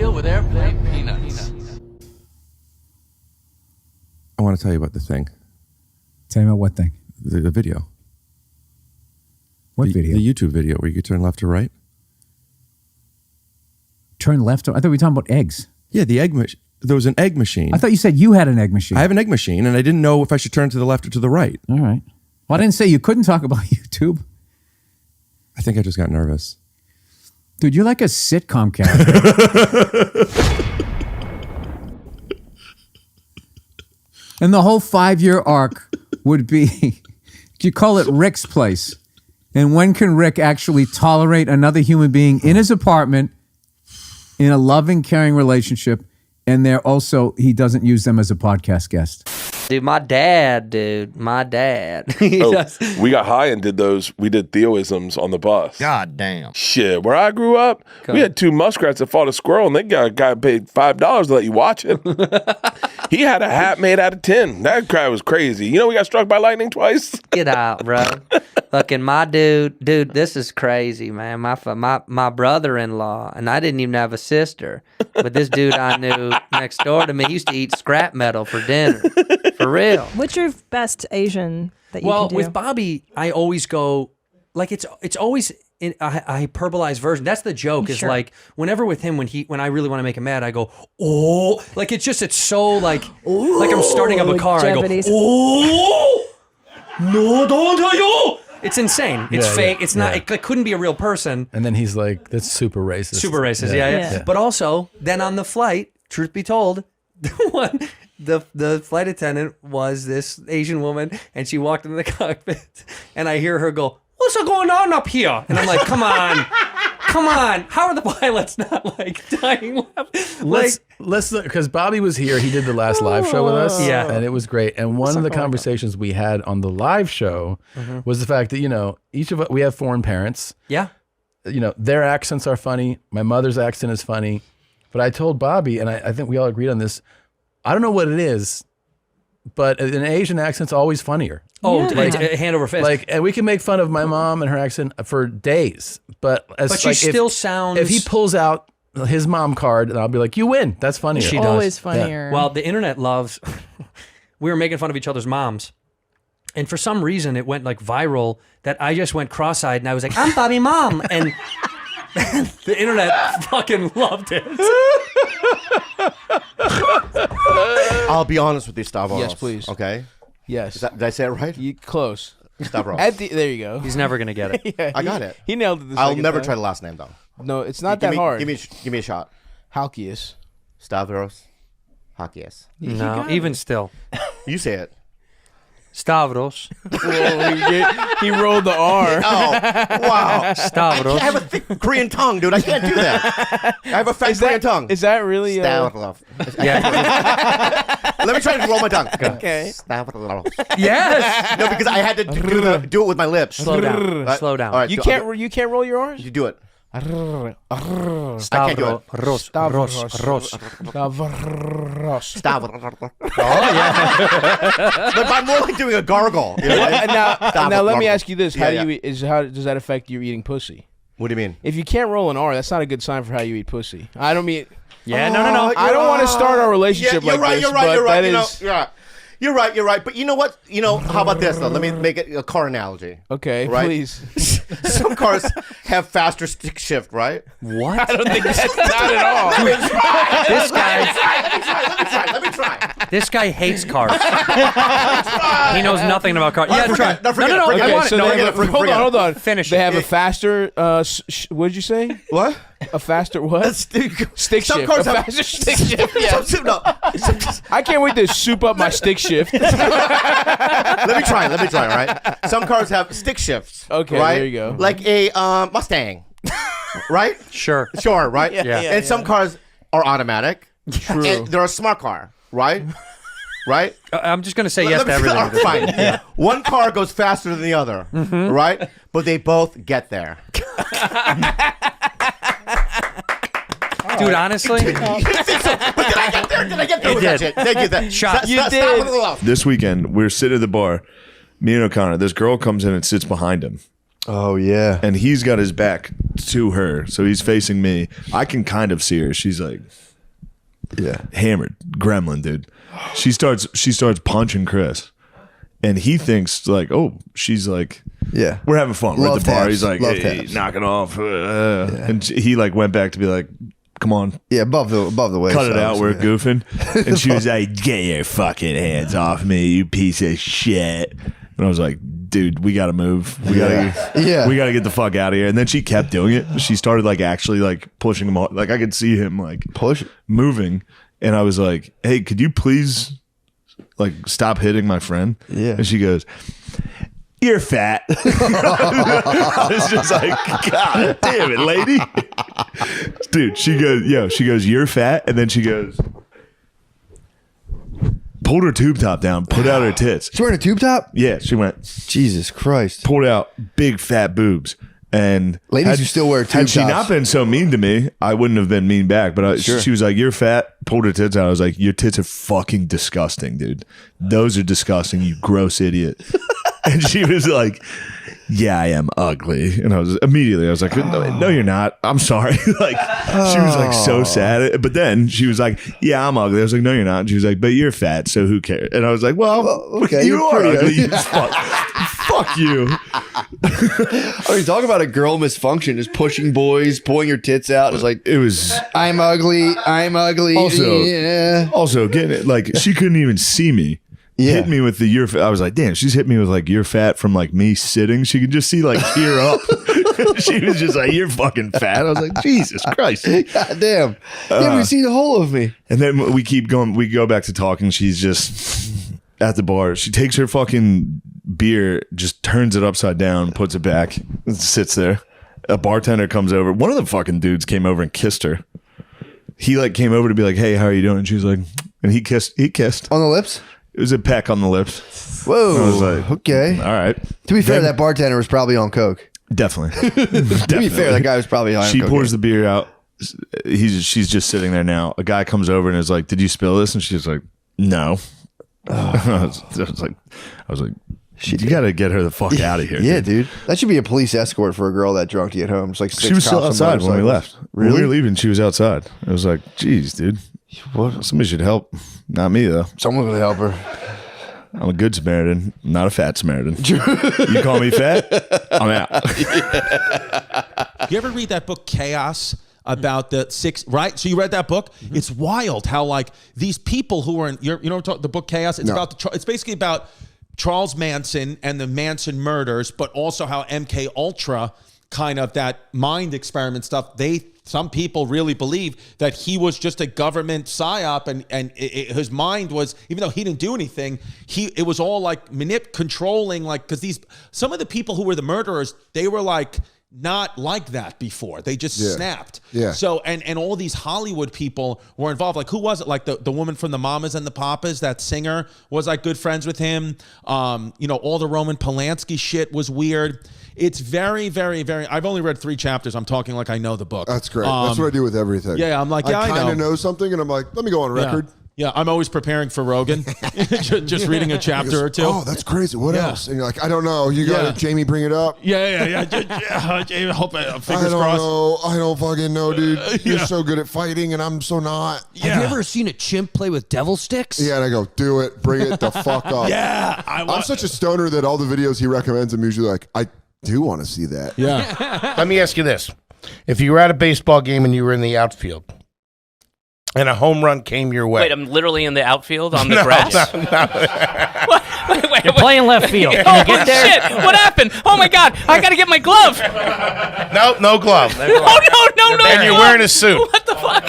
deal with airplane peanuts. I want to tell you about the thing. Tell me about what thing? The video. What video? The YouTube video where you could turn left or right. Turn left? I thought we were talking about eggs. Yeah, the egg machine. There was an egg machine. I thought you said you had an egg machine. I have an egg machine, and I didn't know if I should turn to the left or to the right. All right. Well, I didn't say you couldn't talk about YouTube. I think I just got nervous. Dude, you're like a sitcom character. And the whole 5-year arc would be, you call it Rick's place. And when can Rick actually tolerate another human being in his apartment in a loving, caring relationship? And they're also, he doesn't use them as a podcast guest. Dude, my dad. We got high and did those. We did Theoisms on the bus. God damn. Shit, where I grew up, we had 2 muskrats that fought a squirrel, and they got paid $5 to let you watch it. He had a hat made out of tin. That guy was crazy. You know, we got struck by lightning twice. Get out, bro. Fucking my dude, this is crazy, man. My brother-in-law, and I didn't even have a sister, but this dude I knew next door to me, he used to eat scrap metal for dinner. For real. What's your best Asian that you can do? Well, with Bobby, I always go, like, it's always in a hyperbolized version. That's the joke. Is like whenever with him, when I really want to make him mad, I go, oh, like it's so like I'm starting up a car. Japanese. I go, oh, no, don't you. It's insane. It's fake. It's not. It couldn't be a real person. And then he's like, that's super racist. Super racist. Yeah. But also, then on the flight, truth be told, the flight attendant was this Asian woman, and she walked into the cockpit, and I hear her go, "What's going on up here?" And I'm like, "Come on, how are the pilots not like dying laughing?" Let's look, because Bobby was here. He did the last live show with us, and it was great. And one of the conversations we had on the live show was the fact that each of us, we have foreign parents. Yeah, their accents are funny. My mother's accent is funny, but I told Bobby, and I think we all agreed on this. I don't know what it is, but an Asian accent's always funnier. Oh, hand over fist. And we can make fun of my mom and her accent for days, but she still sounds. If he pulls out his mom card, and I'll be like, "You win." That's funnier. She does. Always funnier. Yeah. Well, the internet loves. We were making fun of each other's moms, and for some reason, it went like viral that I just went cross-eyed, and I was like, "I'm Bobby, mom," and the internet fucking loved it. I'll be honest with you, Stavros. Yes, please. Okay. Yes. Did I say it right? You close. Stavros. There you go. He's never gonna get it. I got it. He nailed it. I'll never try the last name though. No, it's not that hard. Give me a shot. Halkias. Stavros. Halkias. No, even still. You say it. Stavros. He rolled the R. Oh, wow. Stavros. I have a thick Korean tongue, dude. I can't do that. I have a fat Korean tongue. Is that really? Stavros. Yeah. Let me try to roll my tongue. Okay. Stavros. Yes. No, because I had to do it with my lips. Slow down. Slow down. All right, You can't roll your R's? You do it. I can't do it. Stavros. Oh, yeah. But I'm more like doing a gargle. You know? Now let me ask you this: How Yeah, do you how does that affect your eating pussy? What do you mean? If you can't roll an R, that's not a good sign for how you eat pussy. I don't mean. Yeah, no. I don't want to start our relationship like this. You're right. But you know what? How about this though? Let me make it a car analogy. Okay, right? please. Some cars have faster stick shift, right? What? I don't think that's not at all. This guy. Let me try. This guy hates cars. He knows nothing about cars. Yeah, try. No, forget it. Okay, so hold on. Finish They it. have a faster. What did you say? What? A faster what? Stick shift. Some cars a have faster stick shift. Yeah. No. I can't wait to soup up my stick shift. Let me try. All right. Some cars have stick shifts. Okay, right? there you go. Like a Mustang, right? Sure. Right? Yeah. And some cars are automatic. True. And they're a smart car, right? Right? I'm just going to say yes to everything. Fine. Yeah. One car goes faster than the other, right? But they both get there. Dude, honestly. But did I get there? Did I get there? It with did. That shit? Thank you. Shot. You did. This weekend, we're sitting at the bar. Me and O'Connor. This girl comes in and sits behind him. Oh yeah. And he's got his back to her, so he's facing me. I can kind of see her. She's like, hammered, gremlin, dude. She starts punching Chris, and he thinks like, oh, she's like, we're having fun. We're at the bar. He's like, hey, knock it off. And he like went back to be like, come on. Yeah, above the waist. Cut it out. We're goofing. And she was like, get your fucking hands off me, you piece of shit. And I was like, dude, we got to move. We got to get the fuck out of here. And then she kept doing it. She started like actually like pushing him off. Like I could see him like moving. And I was like, hey, could you please like stop hitting my friend? Yeah. And she goes, you're fat. I was just like, God damn it, lady. Dude, she goes, you're fat. And then she goes, pulled her tube top down, put out her tits. She's wearing a tube top? Yeah, she went. Jesus Christ. Pulled out big fat boobs. And ladies who still wear tube had she tops. not been so mean to me, I wouldn't have been mean back. But she was like, you're fat, pulled her tits out. I was like, your tits are fucking disgusting, dude. Those are disgusting, you gross idiot. And she was like, yeah, I am ugly. And I was like, no, you're not. I'm sorry. Like, she was like so sad. But then she was like, yeah, I'm ugly. I was like, no, you're not. And she was like, but you're fat, so who cares? And I was like, well, okay, you are ugly. You fuck you. I mean, talk about a girl misfunction, just pushing boys, pulling your tits out. It was I'm ugly. Also, getting it, like, she couldn't even see me. Hit me with the you're fat. I was like, damn, she's hit me with like you're fat from like me sitting. She could just see like here up. She was just like, you're fucking fat. I was like, Jesus Christ. God damn. You haven't seen the whole of me. And then we keep going. We go back to talking. She's just at the bar. She takes her fucking beer, just turns it upside down, puts it back, and sits there. A bartender comes over. One of the fucking dudes came over and kissed her. He like came over to be like, hey, how are you doing? And she was like, and he kissed. On the lips? It was a peck on the lips. Whoa. I was like, okay. All right. To be fair, that bartender was probably on coke. Definitely. To be fair, that guy was probably on coke. She pours the beer out. She's just sitting there now. A guy comes over and is like, did you spill this? And she's like, no. I was like, you got to get her the fuck out of here. Yeah, dude. That should be a police escort for a girl that drunk to get home. It's like she was still outside when we left. Really? When we were leaving, she was outside. I was like, geez, dude. What? Somebody should help. Not me, though. Someone would help her. I'm a good Samaritan, not a fat Samaritan. You call me fat, I'm out. You ever read that book, Chaos? About the six, right? So you read that book? Mm-hmm. It's wild how like these people who are in, the book Chaos? It's it's basically about Charles Manson and the Manson murders, but also how MK Ultra, kind of that mind experiment stuff, some people really believe that he was just a government psyop, and his mind was, even though he didn't do anything, it was all like controlling, like, because some of the people who were the murderers, they were like not like that before. They just snapped. Yeah. So and all these Hollywood people were involved. Like, who was it? Like the woman from the Mamas and the Papas, that singer, was like good friends with him. All the Roman Polanski shit was weird. It's very, very, very. I've only read 3 chapters. I'm talking like I know the book. That's great. That's what I do with everything. Yeah, I'm like, I kind of know something, and I'm like, let me go on record. Yeah, I'm always preparing for Rogan, just reading a chapter or two. Oh, that's crazy. What else? And you're like, I don't know. You got Jamie bring it up. Yeah. Jamie, fingers crossed. I don't fucking know, dude. You're so good at fighting, and I'm so not. Have you ever seen a chimp play with devil sticks? Yeah, and I go, do it. Bring it the fuck up. Yeah. I'm such a stoner that all the videos he recommends, I'm usually like, I do want to see that. Yeah. Let me ask you this. If you were at a baseball game and you were in the outfield, and a home run came your way. Wait, I'm literally in the outfield on the grass? No. Wait, You're playing left field. Can you get there? Shit, what happened? Oh my God, I got to get my glove. No glove. Oh, no. And you're wearing a suit. What the fuck?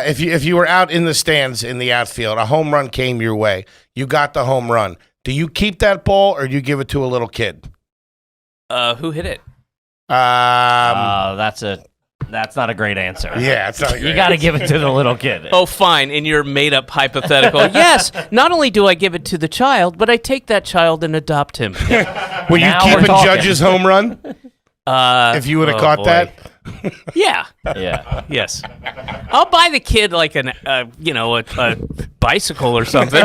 If you were out in the stands in the outfield, a home run came your way. You got the home run. Do you keep that ball or do you give it to a little kid? Who hit it? That's not a great answer. Yeah, it's not a great You got to give it to the little kid. Oh, fine. In your made-up hypothetical. Yes, not only do I give it to the child, but I take that child and adopt him. Were you keeping Judge's home run? If you would have caught that? Yeah. Yeah. Yes. I'll buy the kid like a bicycle or something.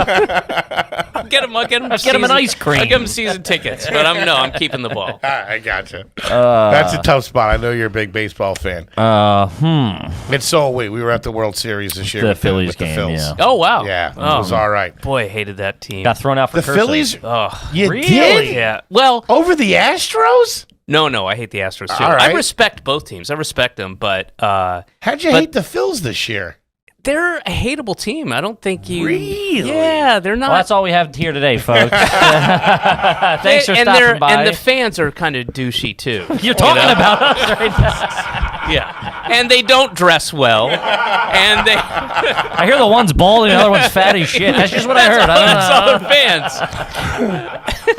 get him an ice cream. I'll give him season tickets, but I'm keeping the ball. I gotcha. That's a tough spot. I know you're a big baseball fan. And so are we. We were at the World Series this year. The with Phillies with game, the Phils. yeah. Oh wow. Yeah, it was all right. Boy, I hated that team. Got thrown out for The cursing. Phillies? Oh, You really? did? Yeah. Well, over the Astros? No, I hate the Astros too. All right. I respect both teams. I respect them, but how'd you hate the Phils this year? They're a hateable team. I don't think you really. Yeah, they're not. Well, that's all we have here today, folks. Thanks for stopping by. And the fans are kind of douchey too. You're talking about us right now. Yeah, and they don't dress well, and they. I hear the one's bald and the other one's fat as shit. That's just what I heard. That's other fans.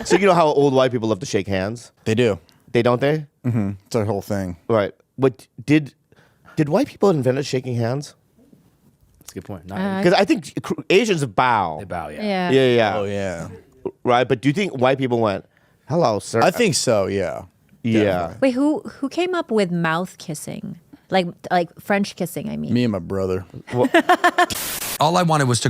So you know how old white people love to shake hands? They do. Don't they? Mm-hmm. It's our whole thing. Right. But did white people invent shaking hands? That's a good point. Because I think Asians bow. They bow, yeah. Yeah. Oh, yeah. Right, but do you think white people went, "Hello, sir"? I think so, yeah. Yeah. Wait, who came up with mouth kissing? Like French kissing, I mean. Me and my brother. All I wanted was to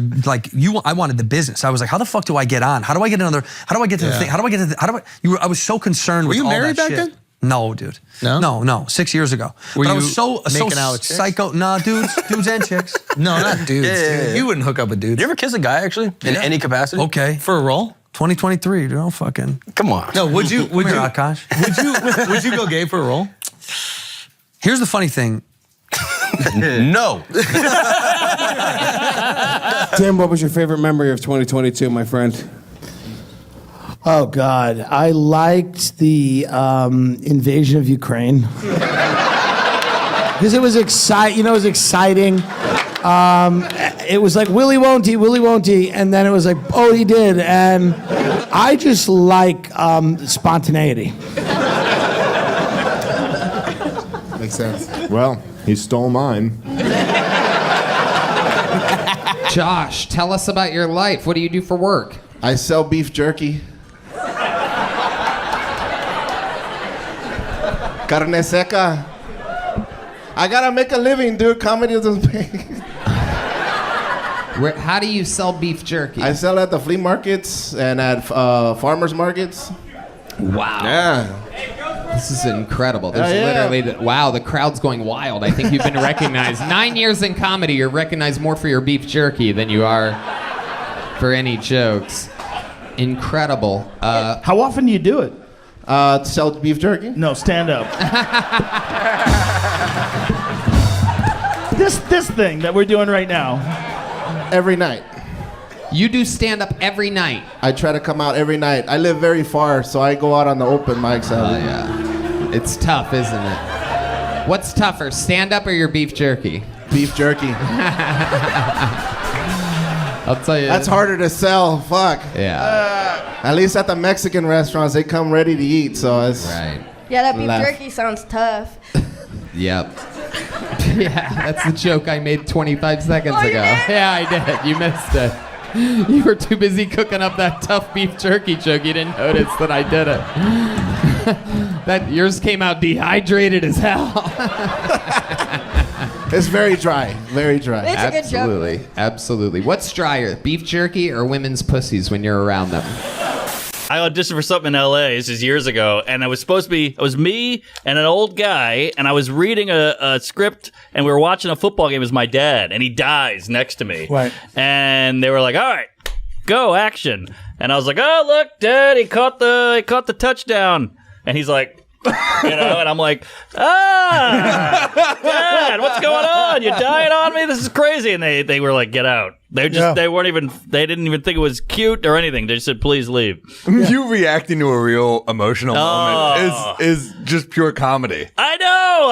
I wanted the business. I was like, how the fuck do I get on? How do I get another? How do I get to the thing? How do I get to the, I was so concerned with Were you all married that back shit. then? No, dude. No? 6 years ago. Were but I you was so making out with chicks? psycho. Nah, dudes and chicks. No, not dudes. Yeah. Dude. You wouldn't hook up with dudes. You ever kiss a guy actually in any capacity? Okay. For a role? 2023, dude. Don't fucking. Come on. No, would you? Come here, Akash. Would you go gay for a role? Here's the funny thing. No. Tim, what was your favorite memory of 2022, my friend? Oh, God. I liked the invasion of Ukraine. Because it was exciting. You know, it was exciting. It was like, Willie won't he? And then it was like, oh, he did. And I just like spontaneity. Makes sense. Well, he stole mine. Josh, tell us about your life. What do you do for work? I sell beef jerky. Carne seca. I gotta make a living, dude. Comedy doesn't pay. How do you sell beef jerky? I sell at the flea markets and at farmers markets. Wow. Yeah. This is incredible. There's Yeah. literally, wow, the crowd's going wild. I think you've been recognized. 9 years in comedy, you're recognized more for your beef jerky than you are for any jokes. Incredible. How often do you do it? Sell beef jerky? No, stand up. This thing that we're doing right now. Every night. You do stand-up every night? I try to come out every night. I live very far, so I go out on the open mics. Yeah. It's tough, isn't it? What's tougher, stand-up or your beef jerky? Beef jerky. I'll tell you. That's harder to sell. Fuck. Yeah. At least at the Mexican restaurants, they come ready to eat, so it's right. Yeah, that beef Laugh. jerky sounds tough. Yep. Yeah, that's the joke I made 25 seconds ago. Yeah, I did. You missed it. You were too busy cooking up that tough beef jerky joke. You didn't notice that I did it. That yours came out dehydrated as hell. It's very dry. Very dry. It's a good joke. Absolutely. Absolutely. What's drier, beef jerky or women's pussies when you're around them? I auditioned for something in LA, this is years ago, and it was me and an old guy, and I was reading a script, and we were watching a football game with my dad, and he dies next to me. Right. And they were like, all right, go, action. And I was like, oh, look, Dad, he caught the touchdown. And he's like, and I'm like, Dad, what's going on? You're dying on me? This is crazy. And they were like, get out. They didn't even think it was cute or anything. They just said, please leave. You reacting to a real emotional moment is just pure comedy. I know.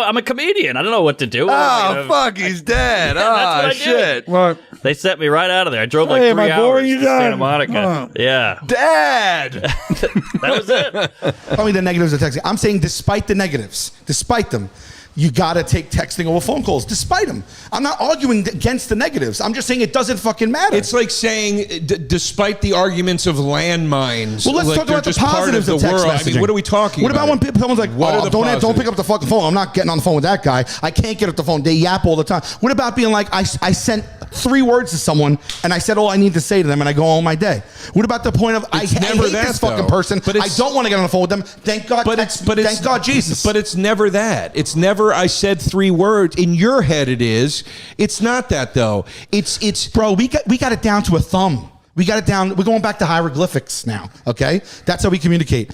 I'm a comedian. I don't know what to do. Fuck, he's dead. That's what I shit. Did. They sent me right out of there. I drove like 3 hours to Santa Monica. Yeah. Dad! That was it. Tell me the negatives of texting. I'm saying despite the negatives, despite them, you got to take texting over phone calls, despite them. I'm not arguing against the negatives. I'm just saying it doesn't fucking matter. It's like saying, despite the arguments of landmines, well, let's talk about the positives of text messaging. I mean, what are we talking about? What about when someone's like, oh, don't pick up the fucking phone. I'm not getting on the phone with that guy. I can't get off the phone. They yap all the time. What about being like, I sent 3 words to someone and I said all I need to say to them and I go on my day? What about the point of I hate this fucking person, but I don't want to get on the phone with them. Thank God, thank God Jesus. But it's never that. It's never I said 3 words. In your head it is. It's not that though. It's bro, we got it down to a thumb. We got it down. We're going back to hieroglyphics now, okay? That's how we communicate.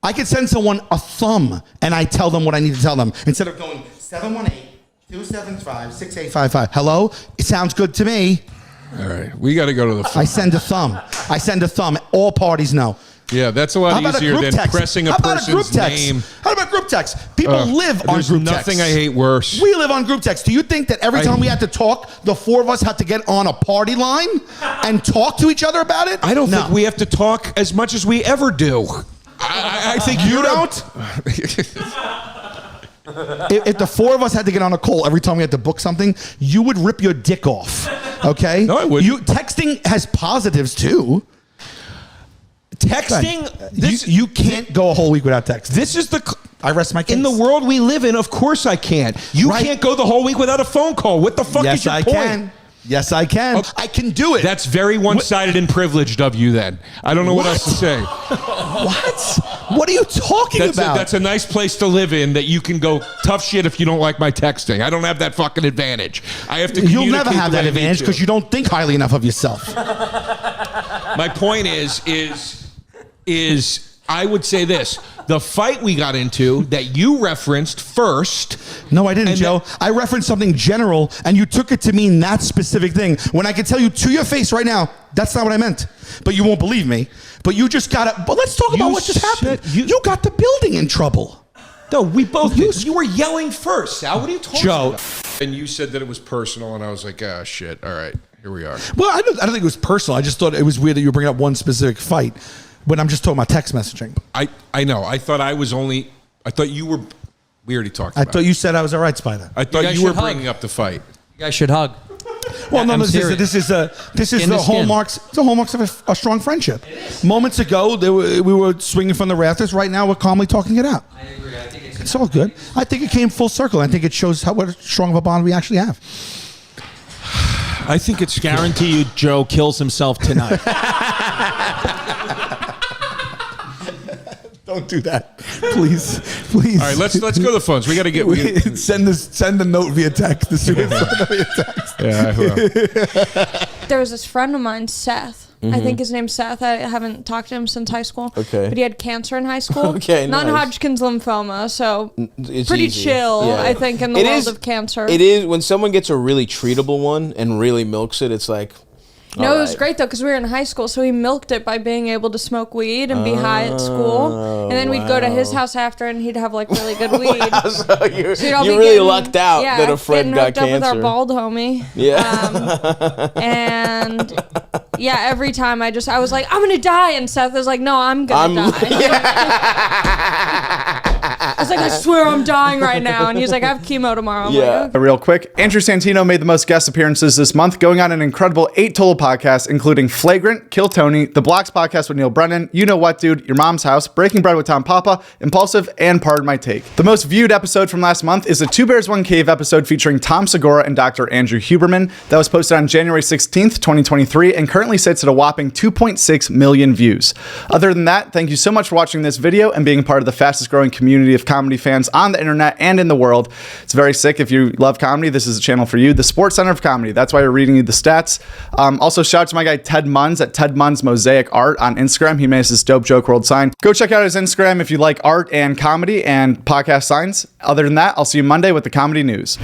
I could send someone a thumb and I tell them what I need to tell them instead of going 718-275-6855. Hello? It sounds good to me. All right. We got to go to the phone. I send a thumb. All parties know. Yeah, that's a lot easier than pressing a person's name. How about group text? People live on group text. There's nothing I hate worse. We live on group text. Do you think that every time we had to talk, the 4 of us had to get on a party line and talk to each other about it? I don't think we have to talk as much as we ever do. I think you don't. If the 4 of us had to get on a call every time we had to book something, you would rip your dick off. Okay? No, I wouldn't. Texting has positives too. Texting, you can't go a whole week without text. This is I rest my case. In the world we live in, of course I can't. You can't go the whole week without a phone call. What the fuck is your point? Can. Yes, I can. Okay. I can do it. That's very one-sided and privileged of you then. I don't know what else to say. What? What are you talking about? That's a nice place to live in that you can go tough shit if you don't like my texting. I don't have that fucking advantage. I have to You'll never have that advantage because you don't think highly enough of yourself. My point is I would say this. The fight we got into that you referenced first. No, I didn't, Joe. I referenced something general, and you took it to mean that specific thing. When I can tell you to your face right now, that's not what I meant. But you won't believe me. But you just got it. But let's talk about what just happened. You got the building in trouble. No, we both did. You were yelling first, Sal. What are you talking about? Joe. And you said that it was personal, and I was like, ah, shit. All right, here we are. Well, I don't think it was personal. I just thought it was weird that you were bringing up one specific fight. When I'm just talking about text messaging. I know. I thought you were. We already talked about it. I thought you said I was all right, Spider. I thought you were bringing up the fight. You guys should hug. Well, no, this is the hallmarks. The hallmarks of a strong friendship. Moments ago, we were swinging from the rafters. Right now, we're calmly talking it out. I agree. I think it's all good. I think it came full circle. I think it shows what strong of a bond we actually have. I think it's guarantee you, Joe kills himself tonight. Don't do that, please. All right, let's go to the phones. We got to get. Send the note via text. The students send it via text. Yeah, I will. There was this friend of mine, Seth. I think his name's Seth. I haven't talked to him since high school. Okay. But he had cancer in high school. Okay, nice. Non-Hodgkin's lymphoma, so it's pretty easy. chill, Yeah. I think, in the world of cancer. It is when someone gets a really treatable one and really milks it. It's like. No, it was great though because we were in high school, so he milked it by being able to smoke weed and be high at school, and then we'd go to his house after, and he'd have like really good weed. So you really lucked out that a friend got cancer. Up with our bald homie. Yeah. And yeah, every time I was like, I'm gonna die, and Seth was like, no, I'm gonna die. I was like, I swear I'm dying right now, and he's like, I have chemo tomorrow. I'm like, okay. Real quick, Andrew Santino made the most guest appearances this month, going on an incredible 8 total podcasts, including Flagrant, Kill Tony, The Blocks Podcast with Neil Brennan, You Know What Dude, Your Mom's House, Breaking Bread with Tom Papa, Impulsive, and Pardon My Take. The most viewed episode from last month is the 2 Bears, 1 Cave episode featuring Tom Segura and Dr. Andrew Huberman. That was posted on January 16th, 2023, and currently sits at a whopping 2.6 million views. Other than that, thank you so much for watching this video and being part of the fastest growing community of comedy fans on the internet and in the world. It's very sick. If you love comedy, this is a channel for you. The Sports Center of Comedy. That's why we're reading you the stats. Also, shout out to my guy Ted Munns at Ted Munns Mosaic Art on Instagram. He made us this dope Joke World sign. Go check out his Instagram if you like art and comedy and podcast signs. Other than that, I'll see you Monday with the comedy news.